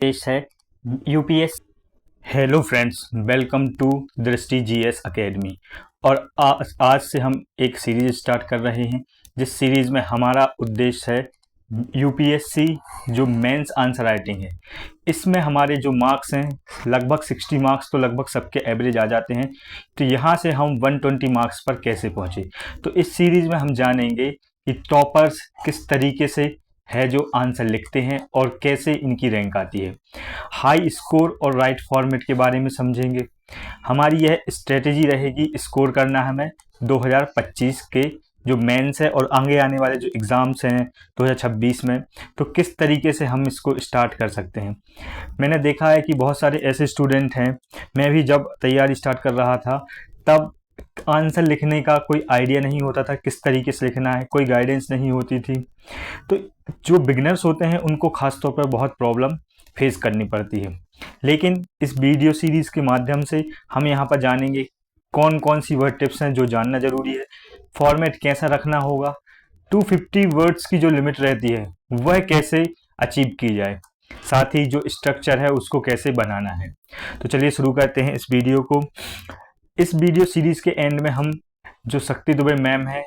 पेश है UPS. Hello friends, welcome to Drishti GS academy. और आज से हम एक सीरीज स्टार्ट कर रहे हैं जिस सीरीज में हमारा उद्देश्य है यूपीएससी जो मेंस आंसर राइटिंग है। इसमें हमारे जो मार्क्स हैं लगभग 60 मार्क्स तो लगभग सबके एवरेज आ जाते हैं। तो यहाँ से हम 120 मार्क्स पर कैसे पहुँचे, तो इस सीरीज में हम जानेंगे कि टॉपर्स किस तरीके से है जो आंसर लिखते हैं और कैसे इनकी रैंक आती है। हाई स्कोर और राइट फॉर्मेट के बारे में समझेंगे। हमारी यह स्ट्रेटेजी रहेगी स्कोर करना हमें 2025 के जो मेंस है और आगे आने वाले जो एग्ज़ाम्स हैं 2026 में, तो किस तरीके से हम इसको स्टार्ट कर सकते हैं। मैंने देखा है कि बहुत सारे ऐसे स्टूडेंट हैं, मैं भी जब तैयारी स्टार्ट कर रहा था तब आंसर लिखने का कोई आइडिया नहीं होता था, किस तरीके से लिखना है, कोई गाइडेंस नहीं होती थी। तो जो बिगनर्स होते हैं उनको खासतौर पर बहुत प्रॉब्लम फेस करनी पड़ती है। लेकिन इस वीडियो सीरीज़ के माध्यम से हम यहाँ पर जानेंगे कौन कौन सी वर्ड टिप्स हैं जो जानना ज़रूरी है, फॉर्मेट कैसा रखना होगा, 250 वर्ड्स की जो लिमिट रहती है वह कैसे अचीव की जाए, साथ ही जो स्ट्रक्चर है उसको कैसे बनाना है। तो चलिए शुरू करते हैं इस वीडियो को। इस वीडियो सीरीज़ के एंड में हम जो शक्ति दुबे मैम है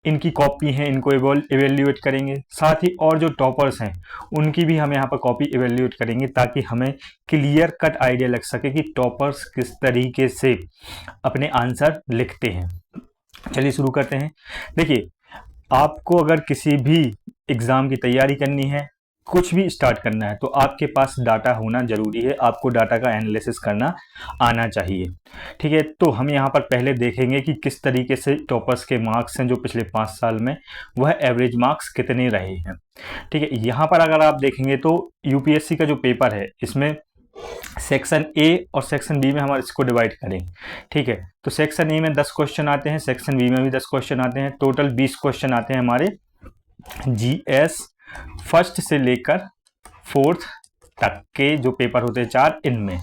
इनकी कॉपी है, इनको एवेल्यूएट करेंगे। साथ ही और जो टॉपर्स हैं उनकी भी हम यहाँ पर कॉपी एवेल्यूएट करेंगे ताकि हमें क्लियर कट आइडिया लग सके कि टॉपर्स किस तरीके से अपने आंसर लिखते हैं। चलिए शुरू करते हैं। देखिए, आपको अगर किसी भी एग्ज़ाम की तैयारी करनी है, कुछ भी स्टार्ट करना है, तो आपके पास डाटा होना ज़रूरी है। आपको डाटा का एनालिसिस करना आना चाहिए। ठीक है, तो हम यहाँ पर पहले देखेंगे कि किस तरीके से टॉपर्स के मार्क्स हैं जो पिछले 5 साल में, वह एवरेज मार्क्स कितने रहे हैं। ठीक है, यहाँ पर अगर आप देखेंगे तो यूपीएससी का जो पेपर है इसमें सेक्शन ए और सेक्शन बी में हम इसको डिवाइड करें। ठीक है, तो सेक्शन ए में 10 क्वेश्चन आते हैं, सेक्शन बी में भी 10 क्वेश्चन आते हैं, टोटल 20 क्वेश्चन आते हैं हमारे जीएस फर्स्ट से लेकर फोर्थ तक के जो पेपर होते हैं 4 इनमें।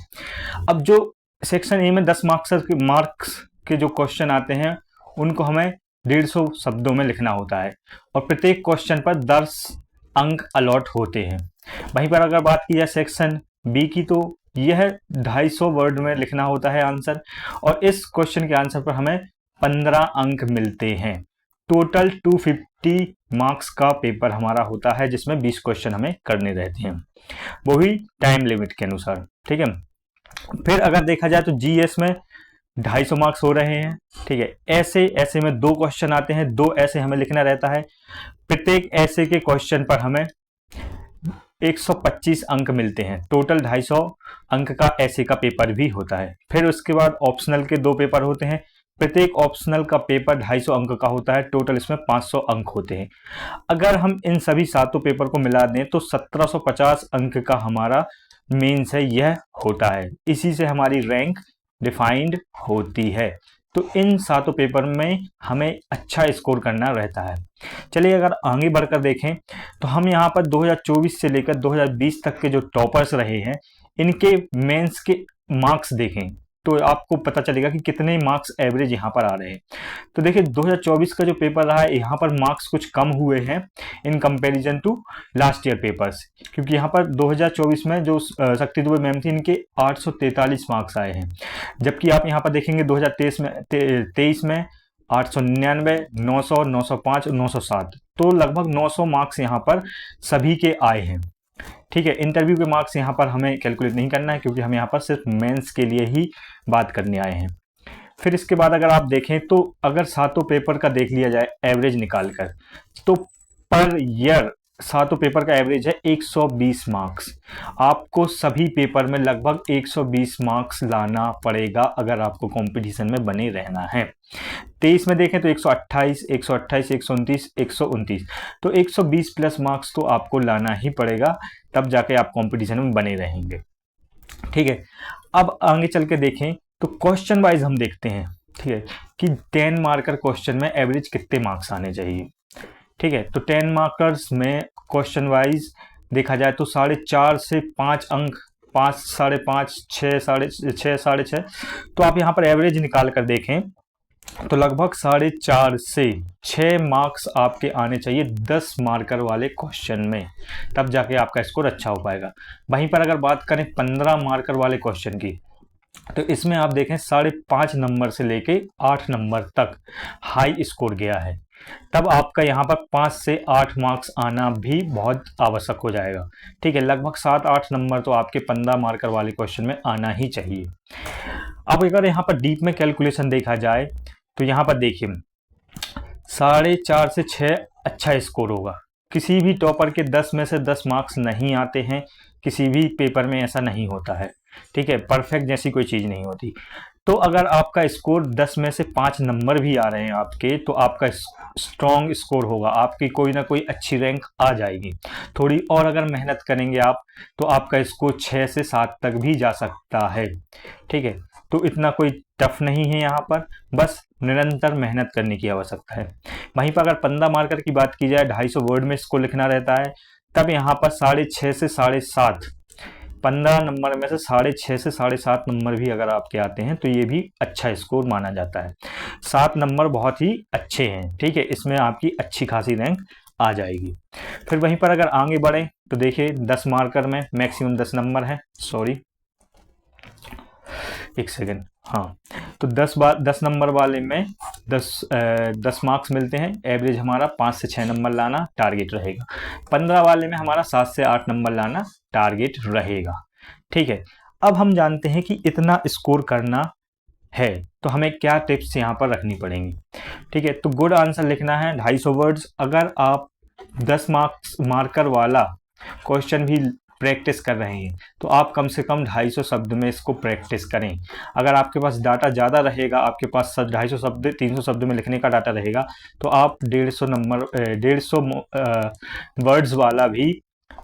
अब जो सेक्शन ए में 10 मार्क्स के जो क्वेश्चन आते हैं उनको हमें 150 शब्दों में लिखना होता है और प्रत्येक क्वेश्चन पर 10 अंक अलॉट होते हैं। वहीं पर अगर बात की जाए सेक्शन बी की, तो यह 250 वर्ड में लिखना होता है आंसर, और इस क्वेश्चन के आंसर पर हमें 15 अंक मिलते हैं। टोटल 250 मार्क्स का पेपर हमारा होता है जिसमें 20 क्वेश्चन हमें करने रहते हैं, वो भी टाइम लिमिट के अनुसार। ठीक है, फिर अगर देखा जाए तो जीएस में 250 मार्क्स हो रहे हैं। ठीक है, ऐसे में 2 क्वेश्चन आते हैं, 2 ऐसे हमें लिखना रहता है। प्रत्येक ऐसे के क्वेश्चन पर हमें 125 अंक मिलते हैं। टोटल 250 अंक का ऐसे का पेपर भी होता है। फिर उसके बाद ऑप्शनल के 2 पेपर होते हैं, प्रत्येक ऑप्शनल का पेपर 250 अंक का होता है। टोटल इसमें 500 अंक होते हैं। अगर हम इन सभी 7 पेपर को मिला दें तो 1750 अंक का हमारा मेंस है यह होता है। इसी से हमारी रैंक डिफाइंड होती है। तो इन 7 पेपर में हमें अच्छा स्कोर करना रहता है। चलिए अगर आगे बढ़कर देखें तो हम यहाँ पर 2024 से लेकर 2020 तक के जो टॉपर्स रहे हैं इनके मेंस के मार्क्स देखें तो आपको पता चलेगा कि कितने मार्क्स एवरेज यहाँ पर आ रहे हैं। तो देखिए 2024 का जो पेपर रहा है यहाँ पर मार्क्स कुछ कम हुए हैं in comparison to last year papers, क्योंकि यहाँ पर 2024 में जो शक्ति दुबे मैम थी इनके 843 मार्क्स आए हैं, जबकि आप यहाँ पर देखेंगे 2023 में 899, 900, 905 और 907, तो लगभग 900 मार्क्स यहाँ पर सभी के आए हैं। ठीक है, इंटरव्यू के मार्क्स यहाँ पर हमें कैलकुलेट नहीं करना है क्योंकि हम यहाँ पर सिर्फ मेंस के लिए ही बात करने आए हैं। फिर इसके बाद अगर आप देखें तो अगर 7 पेपर का देख लिया जाए एवरेज निकाल कर, तो पर ईयर 7 पेपर का एवरेज है 120 मार्क्स। आपको सभी पेपर में लगभग 120 मार्क्स लाना पड़ेगा अगर आपको कंपटीशन में बने रहना है। 23 में देखें तो 128, 128, 129, 129, तो 120 प्लस मार्क्स तो आपको लाना ही पड़ेगा, तब जाके आप कंपटीशन में बने रहेंगे। ठीक है, अब आगे चल के देखें तो क्वेश्चन वाइज हम देखते हैं। ठीक है, कि 10 मार्कर क्वेश्चन में एवरेज कितने मार्क्स आने चाहिए। ठीक है, तो 10 मार्कर्स में क्वेश्चन वाइज देखा जाए तो 4.5 से 5 अंक, 5, 5.5, 6, 6.5, 6.5, तो आप यहाँ पर एवरेज निकाल कर देखें तो लगभग 4.5 से 6 मार्क्स आपके आने चाहिए 10 मार्कर वाले क्वेश्चन में, तब जाके आपका स्कोर अच्छा हो पाएगा। वहीं पर अगर बात करें 15 मार्कर वाले क्वेश्चन की, तो इसमें आप देखें 5.5 नंबर से लेके 8 नंबर तक हाई स्कोर गया है, तब आपका यहाँ पर 5 से 8 मार्क्स आना भी बहुत आवश्यक हो जाएगा। ठीक है, लगभग 7-8 नंबर तो आपके 15 मार्कर वाले क्वेश्चन में आना ही चाहिए। अब अगर यहाँ पर डीप में कैलकुलेशन देखा जाए तो यहाँ पर देखिए 4.5 से 6 अच्छा स्कोर होगा। किसी भी टॉपर के 10 में से 10 मार्क्स नहीं आते हैं, किसी भी पेपर में ऐसा नहीं होता है। ठीक है, परफेक्ट जैसी कोई चीज़ नहीं होती। तो अगर आपका स्कोर 10 में से 5 नंबर भी आ रहे हैं आपके, तो आपका स्ट्रॉन्ग स्कोर होगा, आपकी कोई ना कोई अच्छी रैंक आ जाएगी। थोड़ी और अगर मेहनत करेंगे आप, तो आपका स्कोर 6 से 7 तक भी जा सकता है। ठीक है, तो इतना कोई टफ नहीं है यहाँ पर, बस निरंतर मेहनत करने की आवश्यकता है। वहीं पर अगर 15 मार्कर की बात की जाए, 250 वर्ड में इसको लिखना रहता है, तब यहाँ पर 6.5 से 7.5, 15 नंबर में से 6.5 से 7.5 नंबर भी अगर आपके आते हैं तो ये भी अच्छा स्कोर माना जाता है। 7 नंबर बहुत ही अच्छे हैं। ठीक है, इसमें आपकी अच्छी खासी रैंक आ जाएगी। फिर वहीं पर अगर आगे बढ़े तो देखिए 10 मार्कर में मैक्सिमम 10 नंबर है, सॉरी एक सेकेंड, हाँ, तो 10 नंबर वाले में 10 मार्क्स मिलते हैं। एवरेज हमारा 5 से 6 नंबर लाना टारगेट रहेगा। 15 वाले में हमारा 7 से 8 नंबर लाना टारगेट रहेगा। ठीक है, अब हम जानते हैं कि इतना स्कोर करना है तो हमें क्या टिप्स यहाँ पर रखनी पड़ेंगी। ठीक है, तो गुड आंसर लिखना है 250 वर्ड्स। अगर आप 10 मार्कर वाला क्वेश्चन भी प्रैक्टिस कर रहे हैं तो आप कम से कम 250 शब्द में इसको प्रैक्टिस करें। अगर आपके पास डाटा ज़्यादा रहेगा, आपके पास 250 शब्द 300 शब्द में लिखने का डाटा रहेगा, तो आप 150 वर्ड्स वाला भी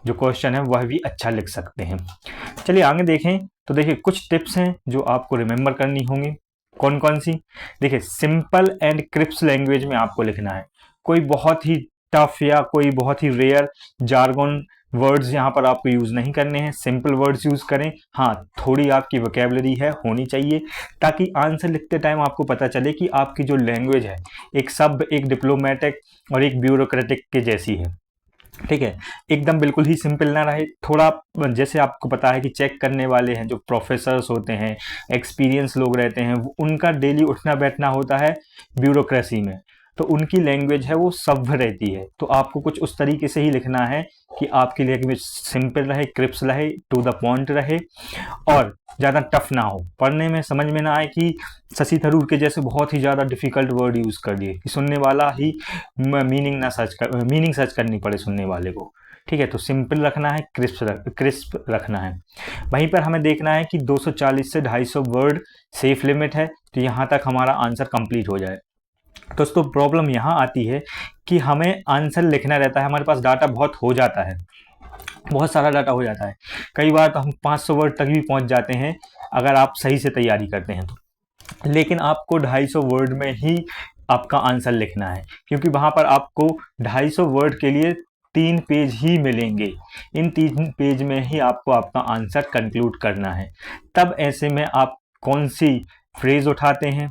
जो क्वेश्चन है वह भी अच्छा लिख सकते हैं। चलिए आगे देखें तो देखिए कुछ टिप्स हैं जो आपको रिमेंबर करनी होंगी। कौन कौन सी? देखिए सिंपल एंड क्रिस्प लैंग्वेज में आपको लिखना है। कोई बहुत ही टफ या कोई बहुत ही रेयर जार्गन वर्ड्स यहाँ पर आपको यूज़ नहीं करने हैं, सिंपल वर्ड्स यूज़ करें। हाँ, थोड़ी आपकी वोकैबुलरी है होनी चाहिए, ताकि आंसर लिखते टाइम आपको पता चले कि आपकी जो लैंग्वेज है एक शब्द एक डिप्लोमेटिक और एक ब्यूरोक्रेटिक के जैसी है। ठीक है, एकदम बिल्कुल ही सिंपल ना रहे। थोड़ा जैसे आपको पता है कि चेक करने वाले हैं जो प्रोफेसर्स होते हैं, एक्सपीरियंस लोग रहते हैं, उनका डेली उठना बैठना होता है ब्यूरोक्रेसी में, तो उनकी लैंग्वेज है वो सभ्य रहती है। तो आपको कुछ उस तरीके से ही लिखना है कि आपकी लैंग्वेज सिंपल रहे, क्रिस्प रहे, टू द पॉइंट रहे और ज़्यादा टफ ना हो, पढ़ने में समझ में ना आए कि शशि थरूर के जैसे बहुत ही ज़्यादा डिफ़िकल्ट वर्ड यूज़ कर दिए कि सुनने वाला ही मीनिंग सर्च करनी पड़े सुनने वाले को। ठीक है, तो सिंपल रखना है, क्रिस्प रखना है। वहीं पर हमें देखना है कि 240 से 250 वर्ड सेफ लिमिट है, तो यहाँ तक हमारा आंसर कंप्लीट हो जाए। दोस्तों प्रॉब्लम यहाँ आती है कि हमें आंसर लिखना रहता है, हमारे पास डाटा बहुत हो जाता है, बहुत सारा डाटा हो जाता है, कई बार तो हम 500 वर्ड तक भी पहुँच जाते हैं अगर आप सही से तैयारी करते हैं तो। लेकिन आपको 250 वर्ड में ही आपका आंसर लिखना है, क्योंकि वहाँ पर आपको 250 वर्ड के लिए 3 पेज ही मिलेंगे। इन 3 पेज में ही आपको आपका आंसर कंक्लूड करना है। तब ऐसे में आप कौन सी फ्रेज उठाते हैं,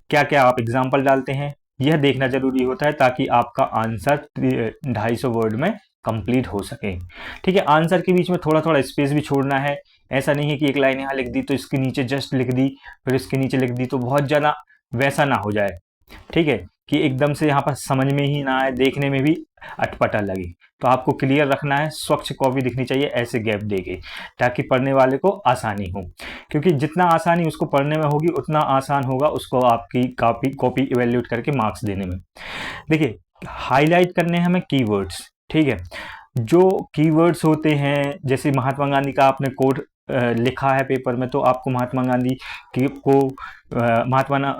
क्या क्या आप एग्जाम्पल डालते हैं, यह देखना जरूरी होता है, ताकि आपका आंसर 250 वर्ड में कंप्लीट हो सके। ठीक है, आंसर के बीच में थोड़ा थोड़ा स्पेस भी छोड़ना है। ऐसा नहीं है कि एक लाइन यहाँ लिख दी तो इसके नीचे जस्ट लिख दी, फिर इसके नीचे लिख दी, तो बहुत ज़्यादा वैसा ना हो जाए। ठीक है, कि एकदम से यहाँ पर समझ में ही ना आए, देखने में भी अटपटा लगे। तो आपको क्लियर रखना है, स्वच्छ कॉपी दिखनी चाहिए ऐसे गैप देके, ताकि पढ़ने वाले को आसानी हो। क्योंकि जितना आसानी उसको पढ़ने में होगी उतना आसान होगा उसको आपकी कॉपी इवेल्यूट करके मार्क्स देने में। देखिए हाईलाइट करने हैं हमें कीवर्ड्स। ठीक है, जो कीवर्ड्स होते हैं, जैसे महात्मा गांधी का आपने कोट लिखा है पेपर में, तो आपको महात्मा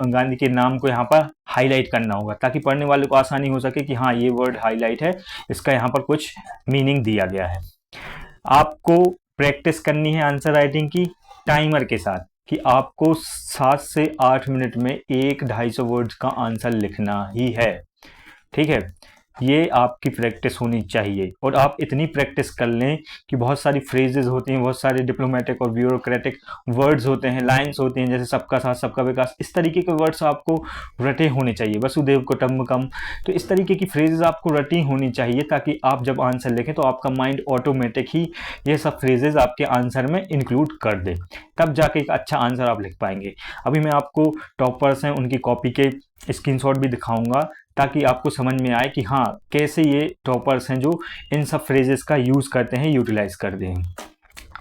गांधी के नाम को यहाँ पर हाईलाइट करना होगा, ताकि पढ़ने वाले को आसानी हो सके कि हाँ ये वर्ड हाईलाइट है, इसका यहाँ पर कुछ मीनिंग दिया गया है। आपको प्रैक्टिस करनी है आंसर राइटिंग की टाइमर के साथ, कि आपको 7 से 8 मिनट में 1 250 वर्ड्स का आंसर लिखना ही है। ठीक है, ये आपकी प्रैक्टिस होनी चाहिए। और आप इतनी प्रैक्टिस कर लें कि बहुत सारी फ्रेजेस होती हैं, बहुत सारे डिप्लोमेटिक और ब्यूरोक्रेटिक वर्ड्स होते हैं, लाइन्स होती हैं, जैसे सबका साथ सबका विकास, इस तरीके के वर्ड्स आपको रटे होने चाहिए, वसुदेव कुटुंबकम। तो इस तरीके की फ्रेजेस आपको रटी होनी चाहिए ताकि आप जब आंसर लिखें तो आपका माइंड ऑटोमेटिक ही ये सब फ्रेजेस आपके आंसर में इंक्लूड कर दे, तब जाके एक अच्छा आंसर आप लिख पाएंगे। अभी मैं आपको टॉपर्स हैं उनकी कॉपी के स्क्रीनशॉट भी दिखाऊंगा ताकि आपको समझ में आए कि हाँ कैसे ये टॉपर्स हैं जो इन सब फ्रेजेस का यूज़ करते हैं, यूटिलाइज करते हैं।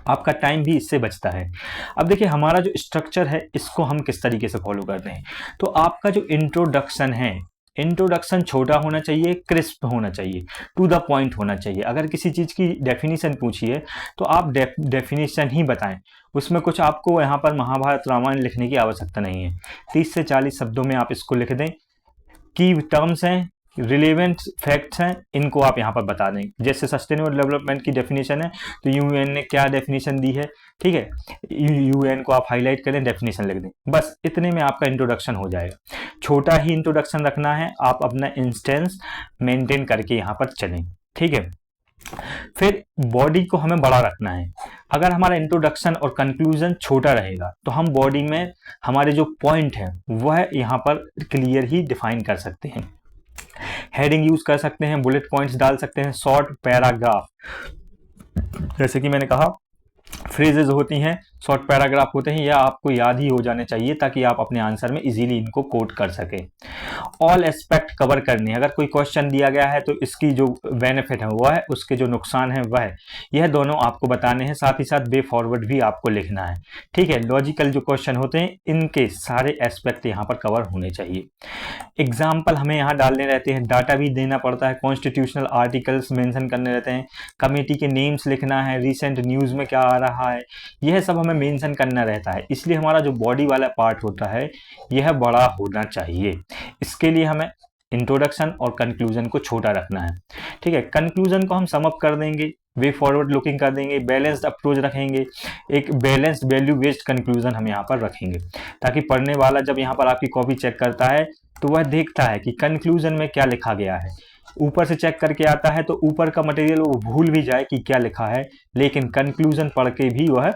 आपका टाइम भी इससे बचता है। अब देखिए हमारा जो स्ट्रक्चर है इसको हम किस तरीके से फॉलो करते हैं। तो आपका जो इंट्रोडक्शन है, इंट्रोडक्शन छोटा होना चाहिए, क्रिस्प होना चाहिए, टू द पॉइंट होना चाहिए। अगर किसी चीज़ की डेफिनेशन पूछिए तो आप डेफिनेशन ही बताएं, उसमें कुछ आपको यहाँ पर महाभारत रामायण लिखने की आवश्यकता नहीं है। 30 से 40 शब्दों में आप इसको लिख दें। की टर्म्स हैं, रिलेवेंट फैक्ट्स हैं, इनको आप यहाँ पर बता दें। जैसे सस्टेनेबल डेवलपमेंट की डेफिनेशन है तो यूएन ने क्या डेफिनेशन दी है, ठीक है, यूएन को आप हाईलाइट करें, डेफिनेशन लिख दें, बस इतने में आपका इंट्रोडक्शन हो जाएगा। छोटा ही इंट्रोडक्शन रखना है, आप अपना इंस्टेंस मेंटेन करके यहाँ पर चलें, ठीक है। फिर बॉडी को हमें बड़ा रखना है। अगर हमारा इंट्रोडक्शन और कंक्लूजन छोटा रहेगा तो हम बॉडी में हमारे जो पॉइंट है वह यहाँ पर क्लियर ही डिफाइन कर सकते हैं। हेडिंग यूज कर सकते हैं, बुलेट पॉइंट्स डाल सकते हैं, शॉर्ट पैराग्राफ, जैसे कि मैंने कहा फ्रेजेस होती हैं, शॉर्ट पैराग्राफ होते हैं, या आपको याद ही हो जाने चाहिए ताकि आप अपने आंसर में इजीली इनको कोट कर सकें। ऑल एस्पेक्ट कवर करने, अगर कोई क्वेश्चन दिया गया है तो इसकी जो बेनिफिट है वह है, उसके जो नुकसान है वह है, यह दोनों आपको बताने हैं। साथ ही साथ वे फॉरवर्ड भी आपको लिखना है, ठीक है। लॉजिकल जो क्वेश्चन होते हैं इनके सारे एस्पेक्ट यहाँ पर कवर होने चाहिए। एग्जाम्पल हमें यहाँ डालने रहते हैं, डाटा भी देना पड़ता है, कॉन्स्टिट्यूशनल आर्टिकल्स मेंशन करने रहते हैं, कमेटी के नेम्स लिखना है, रिसेंट न्यूज़ में क्या आ रहा है, यह सब हमें मेंशन करना रहता है। इसलिए हमारा जो बॉडी वाला पार्ट होता है यह बड़ा होना चाहिए। इसके लिए हमें इंट्रोडक्शन और कंक्लूजन को छोटा रखना है, ठीक है। कंक्लूजन को हम सम अप कर देंगे, वे फॉरवर्ड लुकिंग कर देंगे, बैलेंस्ड अप्रोच रखेंगे, एक बैलेंस्ड वैल्यू बेस्ड कंक्लूजन हम यहाँ पर रखेंगे ताकि पढ़ने वाला जब यहाँ पर आपकी कॉपी चेक करता है तो वह देखता है कि कंक्लूजन में क्या लिखा गया है। ऊपर से चेक करके आता है तो ऊपर का मटेरियल वो भूल भी जाए कि क्या लिखा है, लेकिन कंक्लूजन पढ़ के भी वह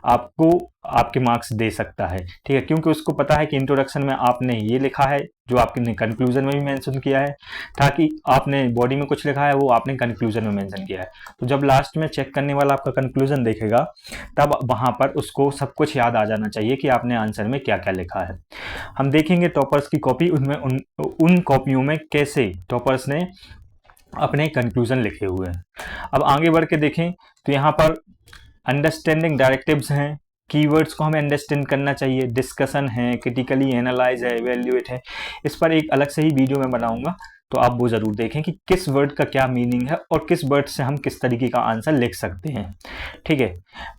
आपको आपके मार्क्स दे सकता है, ठीक है, क्योंकि उसको पता है कि इंट्रोडक्शन में आपने ये लिखा है जो आपने कंक्लूजन में भी मेंशन किया है, ताकि आपने बॉडी में कुछ लिखा है वो आपने कंक्लूजन में मेंशन किया है। तो जब लास्ट में चेक करने वाला आपका कंक्लूजन देखेगा तब वहां पर उसको सब कुछ याद आ जाना चाहिए कि आपने आंसर में क्या क्या लिखा है। हम देखेंगे टॉपर्स की कॉपी, उनमें उन कॉपियों में कैसे टॉपर्स ने अपने कंक्लूजन लिखे हुए हैं। अब आगे बढ़ के देखें तो यहाँ पर अंडरस्टैंडिंग डायरेक्टिव्स हैं, कीवर्ड्स को हमें अंडरस्टैंड करना चाहिए, डिस्कशन है, क्रिटिकली एनालाइज है, इवेल्युएट है। इस पर एक अलग से ही वीडियो मैं बनाऊंगा तो आप वो जरूर देखें कि किस वर्ड का क्या मीनिंग है और किस वर्ड से हम किस तरीके का आंसर लिख सकते हैं, ठीक है।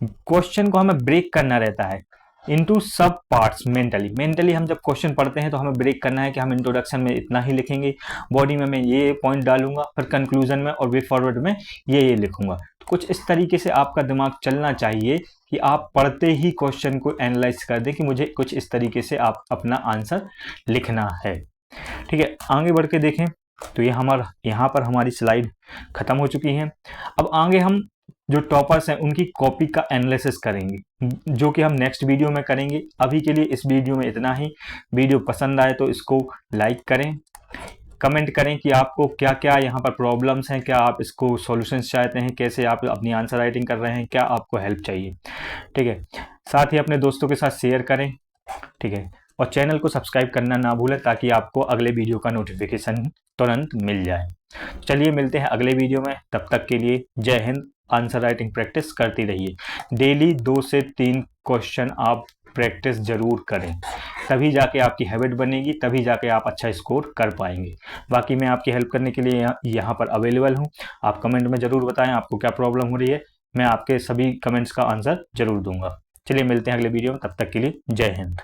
क्वेश्चन को हमें ब्रेक करना रहता है इनटू सब पार्ट्स। मेंटली हम जब क्वेश्चन पढ़ते हैं तो हमें ब्रेक करना है कि हम इंट्रोडक्शन में इतना ही लिखेंगे, बॉडी में मैं ये पॉइंट डालूंगा, फिर कंक्लूजन में और वे फॉरवर्ड में ये लिखूंगा। तो कुछ इस तरीके से आपका दिमाग चलना चाहिए कि आप पढ़ते ही क्वेश्चन को एनालाइज कर दें कि मुझे कुछ इस तरीके से आप अपना आंसर लिखना है, ठीक है। आगे बढ़ के देखें तो ये यहाँ पर हमारी स्लाइड खत्म हो चुकी है। अब आगे हम जो टॉपर्स हैं उनकी कॉपी का एनालिसिस करेंगे जो कि हम नेक्स्ट वीडियो में करेंगे। अभी के लिए इस वीडियो में इतना ही। वीडियो पसंद आए तो इसको लाइक करें, कमेंट करें कि आपको क्या क्या यहाँ पर प्रॉब्लम्स हैं, क्या आप इसको सॉल्यूशंस चाहते हैं, कैसे आप अपनी आंसर राइटिंग कर रहे हैं, क्या आपको हेल्प चाहिए, ठीक है। साथ ही अपने दोस्तों के साथ शेयर करें, ठीक है, और चैनल को सब्सक्राइब करना ना भूलें ताकि आपको अगले वीडियो का नोटिफिकेशन तुरंत मिल जाए। चलिए मिलते हैं अगले वीडियो में, तब तक के लिए जय हिंद। आंसर राइटिंग प्रैक्टिस करती रहिए, डेली 2 से 3 क्वेश्चन आप प्रैक्टिस जरूर करें, तभी जाके आपकी हैबिट बनेगी, तभी जाके आप अच्छा स्कोर कर पाएंगे। बाकी मैं आपकी हेल्प करने के लिए यहाँ पर अवेलेबल हूँ। आप कमेंट में ज़रूर बताएं आपको क्या प्रॉब्लम हो रही है, मैं आपके सभी कमेंट्स का आंसर जरूर दूंगा। चलिए मिलते हैं अगले वीडियो में, तब तक के लिए जय हिंद।